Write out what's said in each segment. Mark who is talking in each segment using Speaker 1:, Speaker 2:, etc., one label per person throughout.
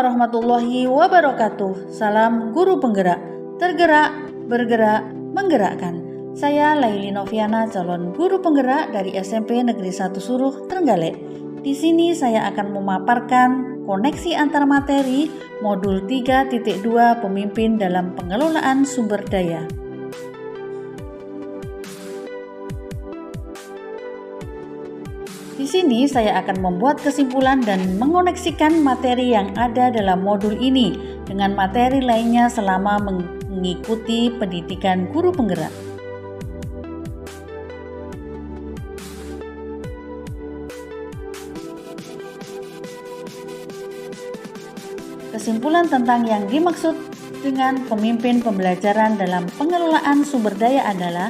Speaker 1: warahmatullahi wabarakatuh. Salam guru penggerak, tergerak, bergerak, menggerakkan. Saya Laili Noviana, calon guru penggerak dari SMP Negeri 1 Suruh, Trenggalek. Di sini saya akan memaparkan koneksi antar materi modul 3.2 pemimpin dalam pengelolaan sumber daya. Di sini saya akan membuat kesimpulan dan mengoneksikan materi yang ada dalam modul ini dengan materi lainnya selama mengikuti pendidikan guru penggerak. Kesimpulan tentang yang dimaksud dengan pemimpin pembelajaran dalam pengelolaan sumber daya adalah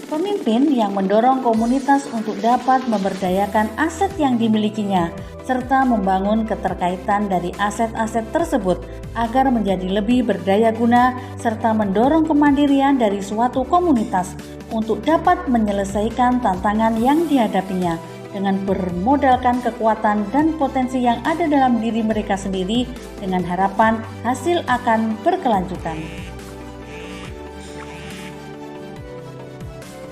Speaker 1: pemimpin yang mendorong komunitas untuk dapat memberdayakan aset yang dimilikinya, serta membangun keterkaitan dari aset-aset tersebut agar menjadi lebih berdaya guna, serta mendorong kemandirian dari suatu komunitas untuk dapat menyelesaikan tantangan yang dihadapinya dengan bermodalkan kekuatan dan potensi yang ada dalam diri mereka sendiri dengan harapan hasil akan berkelanjutan.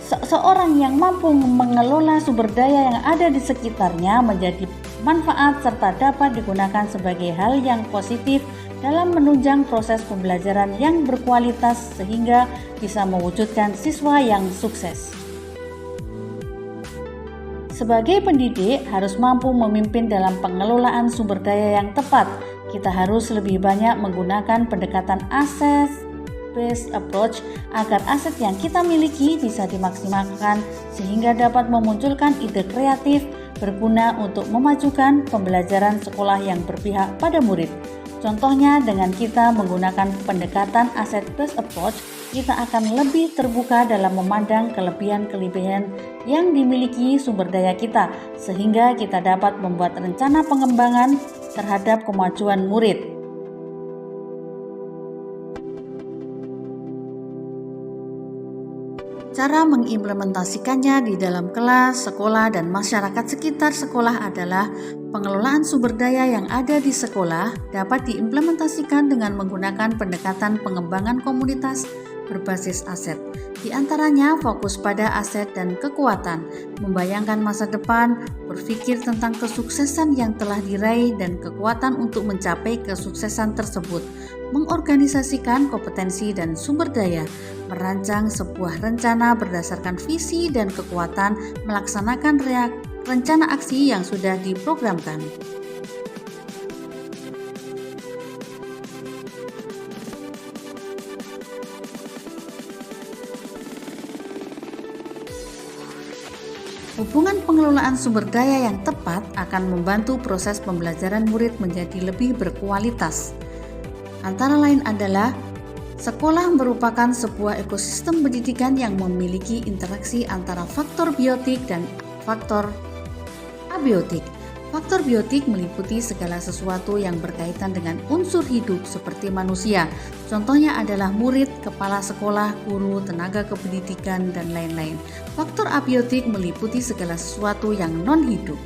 Speaker 1: Seorang yang mampu mengelola sumber daya yang ada di sekitarnya menjadi manfaat serta dapat digunakan sebagai hal yang positif dalam menunjang proses pembelajaran yang berkualitas sehingga bisa mewujudkan siswa yang sukses. Sebagai pendidik harus mampu memimpin dalam pengelolaan sumber daya yang tepat. Kita harus lebih banyak menggunakan pendekatan asset-based approach agar aset yang kita miliki bisa dimaksimalkan sehingga dapat memunculkan ide kreatif berguna untuk memajukan pembelajaran sekolah yang berpihak pada murid. Contohnya dengan kita menggunakan pendekatan asset-based approach, kita akan lebih terbuka dalam memandang kelebihan-kelebihan yang dimiliki sumber daya kita sehingga kita dapat membuat rencana pengembangan terhadap kemajuan murid. Cara mengimplementasikannya di dalam kelas, sekolah, dan masyarakat sekitar sekolah adalah pengelolaan sumber daya yang ada di sekolah dapat diimplementasikan dengan menggunakan pendekatan pengembangan komunitas berbasis aset. Di antaranya fokus pada aset dan kekuatan, membayangkan masa depan, berpikir tentang kesuksesan yang telah diraih dan kekuatan untuk mencapai kesuksesan tersebut, mengorganisasikan kompetensi dan sumber daya, merancang sebuah rencana berdasarkan visi dan kekuatan, melaksanakan rencana aksi yang sudah diprogramkan. Hubungan pengelolaan sumber daya yang tepat akan membantu proses pembelajaran murid menjadi lebih berkualitas. Antara lain adalah sekolah merupakan sebuah ekosistem pendidikan yang memiliki interaksi antara faktor biotik dan faktor abiotik. Faktor biotik meliputi segala sesuatu yang berkaitan dengan unsur hidup seperti manusia. Contohnya adalah murid, kepala sekolah, guru, tenaga kependidikan, dan lain-lain. Faktor abiotik meliputi segala sesuatu yang non-hidup.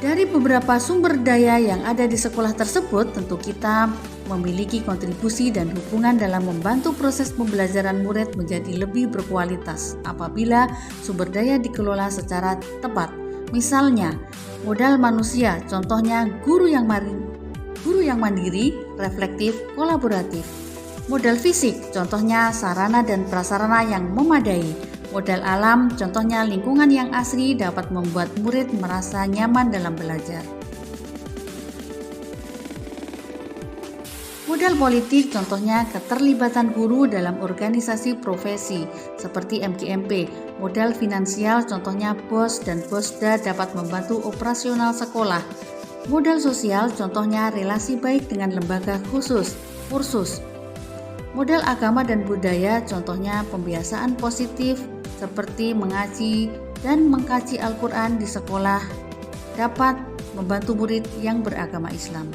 Speaker 1: Dari beberapa sumber daya yang ada di sekolah tersebut, tentu kita memiliki kontribusi dan hubungan dalam membantu proses pembelajaran murid menjadi lebih berkualitas apabila sumber daya dikelola secara tepat. Misalnya, modal manusia, contohnya guru yang mandiri, reflektif, kolaboratif. Modal fisik, contohnya sarana dan prasarana yang memadai. Modal alam, contohnya lingkungan yang asri dapat membuat murid merasa nyaman dalam belajar. Modal politik, contohnya keterlibatan guru dalam organisasi profesi seperti MGMP. Modal finansial, contohnya BOS dan BOSDA dapat membantu operasional sekolah. Modal sosial, contohnya relasi baik dengan lembaga khusus, kursus. Modal agama dan budaya, contohnya pembiasaan positif seperti mengaji dan mengkaji Al-Quran di sekolah dapat membantu murid yang beragama Islam.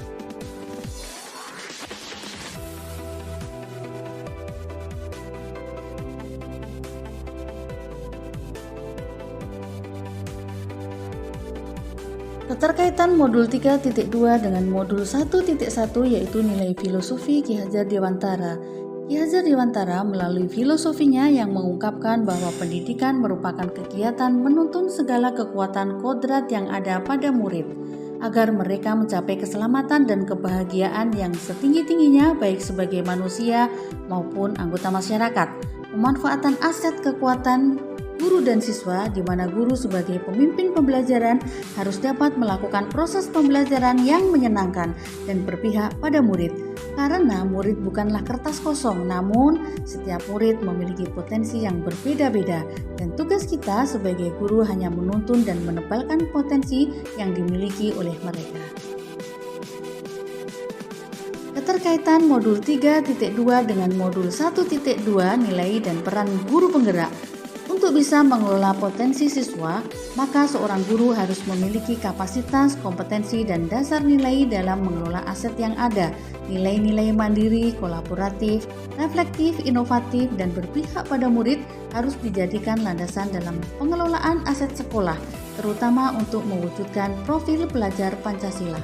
Speaker 1: Keterkaitan modul 3.2 dengan modul 1.1 yaitu nilai filosofi Ki Hajar Dewantara. Ki Hajar Dewantara melalui filosofinya yang mengungkapkan bahwa pendidikan merupakan kegiatan menuntun segala kekuatan kodrat yang ada pada murid, agar mereka mencapai keselamatan dan kebahagiaan yang setinggi-tingginya baik sebagai manusia maupun anggota masyarakat. Pemanfaatan aset kekuatan guru dan siswa, di mana guru sebagai pemimpin pembelajaran harus dapat melakukan proses pembelajaran yang menyenangkan dan berpihak pada murid. Karena murid bukanlah kertas kosong, namun setiap murid memiliki potensi yang berbeda-beda, dan tugas kita sebagai guru hanya menuntun dan menebalkan potensi yang dimiliki oleh mereka. Keterkaitan modul 3.2 dengan modul 1.2 nilai dan peran guru penggerak. Untuk bisa mengelola potensi siswa, maka seorang guru harus memiliki kapasitas, kompetensi, dan dasar nilai dalam mengelola aset yang ada. Nilai-nilai mandiri, kolaboratif, reflektif, inovatif, dan berpihak pada murid harus dijadikan landasan dalam pengelolaan aset sekolah, terutama untuk mewujudkan profil pelajar Pancasila.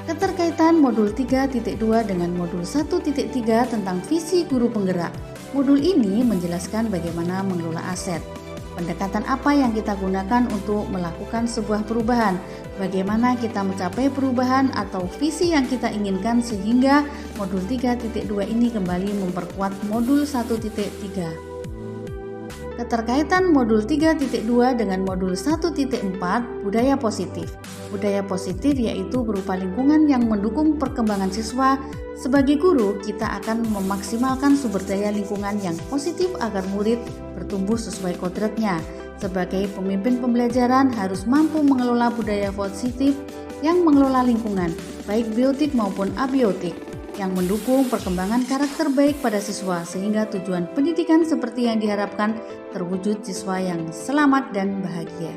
Speaker 1: Keterkaitan modul 3.2 dengan modul 1.3 tentang visi guru penggerak. Modul ini menjelaskan bagaimana mengelola aset. Pendekatan apa yang kita gunakan untuk melakukan sebuah perubahan, bagaimana kita mencapai perubahan atau visi yang kita inginkan, sehingga modul 3.2 ini kembali memperkuat modul 1.3. Keterkaitan modul 3.2 dengan modul 1.4 budaya positif. Budaya positif yaitu berupa lingkungan yang mendukung perkembangan siswa. Sebagai guru, kita akan memaksimalkan sumber daya lingkungan yang positif agar murid bertumbuh sesuai kodratnya. Sebagai pemimpin pembelajaran harus mampu mengelola budaya positif yang mengelola lingkungan, baik biotik maupun abiotik, yang mendukung perkembangan karakter baik pada siswa, sehingga tujuan pendidikan seperti yang diharapkan terwujud siswa yang selamat dan bahagia.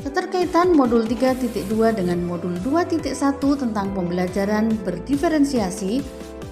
Speaker 1: Keterkaitan modul 3.2 dengan modul 2.1 tentang pembelajaran berdiferensiasi.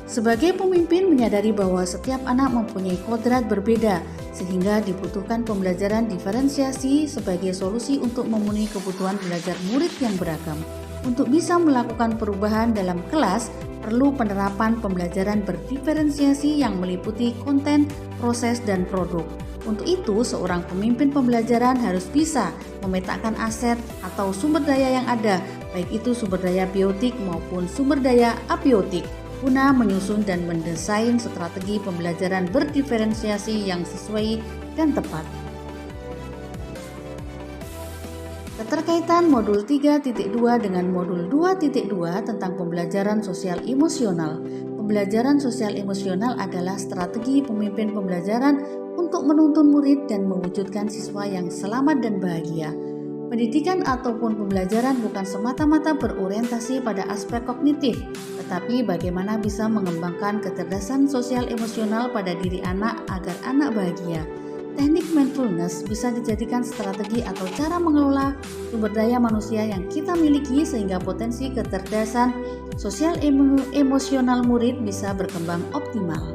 Speaker 1: Sebagai pemimpin menyadari bahwa setiap anak mempunyai kodrat berbeda, sehingga dibutuhkan pembelajaran diferensiasi sebagai solusi untuk memenuhi kebutuhan belajar murid yang beragam. Untuk bisa melakukan perubahan dalam kelas, perlu penerapan pembelajaran berdiferensiasi yang meliputi konten, proses, dan produk. Untuk itu, seorang pemimpin pembelajaran harus bisa memetakan aset atau sumber daya yang ada, baik itu sumber daya biotik maupun sumber daya abiotik, guna menyusun dan mendesain strategi pembelajaran berdiferensiasi yang sesuai dan tepat. Keterkaitan modul 3.2 dengan modul 2.2 tentang pembelajaran sosial emosional. Pembelajaran sosial emosional adalah strategi pemimpin pembelajaran untuk menuntun murid dan mewujudkan siswa yang selamat dan bahagia. Pendidikan ataupun pembelajaran bukan semata-mata berorientasi pada aspek kognitif, tetapi bagaimana bisa mengembangkan kecerdasan sosial emosional pada diri anak agar anak bahagia. Teknik mindfulness bisa dijadikan strategi atau cara mengelola sumber daya manusia yang kita miliki sehingga potensi kecerdasan sosial emosional murid bisa berkembang optimal.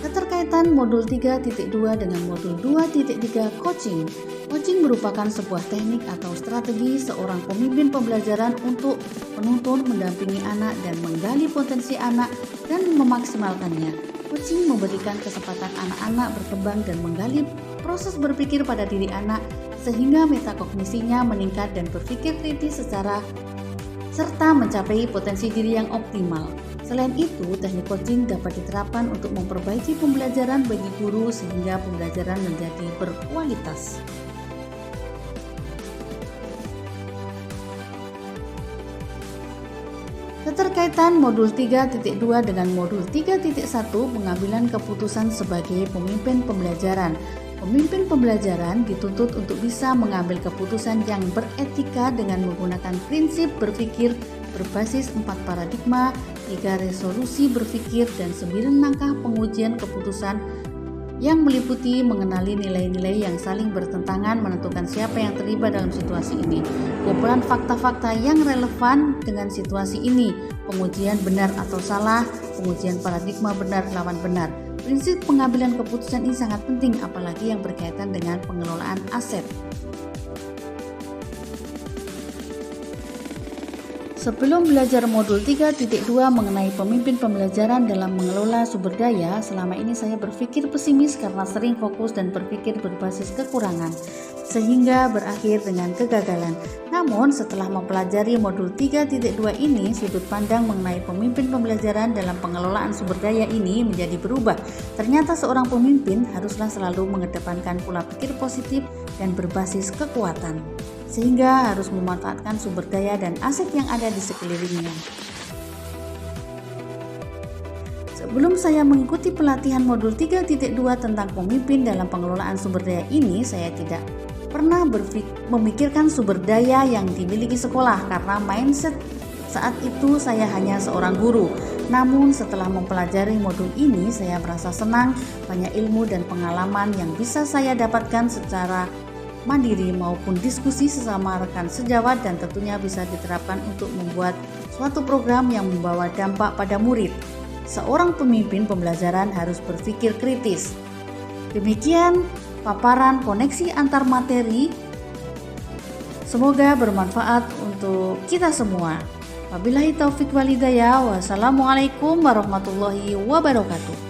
Speaker 1: Keterkaitan modul 3.2 dengan modul 2.3 coaching. Coaching merupakan sebuah teknik atau strategi seorang pemimpin pembelajaran untuk menuntun, mendampingi anak dan menggali potensi anak dan memaksimalkannya. Coaching memberikan kesempatan anak-anak berkembang dan menggali proses berpikir pada diri anak sehingga metakognisinya meningkat dan berpikir kritis serta mencapai potensi diri yang optimal. Selain itu, teknik coaching dapat diterapkan untuk memperbaiki pembelajaran bagi guru sehingga pembelajaran menjadi berkualitas. Keterkaitan modul 3.2 dengan modul 3.1 pengambilan keputusan sebagai pemimpin pembelajaran. Pemimpin pembelajaran dituntut untuk bisa mengambil keputusan yang beretika dengan menggunakan prinsip berpikir berbasis 4 paradigma, 3 resolusi berpikir, dan 9 langkah pengujian keputusan yang meliputi mengenali nilai-nilai yang saling bertentangan, menentukan siapa yang terlibat dalam situasi ini, kumpulan fakta-fakta yang relevan dengan situasi ini, pengujian benar atau salah, pengujian paradigma benar lawan benar. Prinsip pengambilan keputusan ini sangat penting, apalagi yang berkaitan dengan pengelolaan aset. Sebelum belajar modul 3.2 mengenai pemimpin pembelajaran dalam mengelola sumber daya, selama ini saya berpikir pesimis karena sering fokus dan berpikir berbasis kekurangan, sehingga berakhir dengan kegagalan. Namun setelah mempelajari modul 3.2 ini, sudut pandang mengenai pemimpin pembelajaran dalam pengelolaan sumber daya ini menjadi berubah. Ternyata seorang pemimpin haruslah selalu mengedepankan pola pikir positif dan berbasis kekuatan, sehingga harus memanfaatkan sumber daya dan aset yang ada di sekelilingnya. Sebelum saya mengikuti pelatihan modul 3.2 tentang pemimpin dalam pengelolaan sumber daya ini, saya tidak pernah memikirkan sumber daya yang dimiliki sekolah karena mindset saat itu saya hanya seorang guru. Namun setelah mempelajari modul ini, saya merasa senang, banyak ilmu dan pengalaman yang bisa saya dapatkan secara mandiri maupun diskusi sesama rekan sejawat, dan tentunya bisa diterapkan untuk membuat suatu program yang membawa dampak pada murid. Seorang pemimpin pembelajaran harus berpikir kritis. Demikian paparan koneksi antar materi. Semoga bermanfaat untuk kita semua. Wabillahi taufik wal hidayah. Wassalamualaikum warahmatullahi wabarakatuh.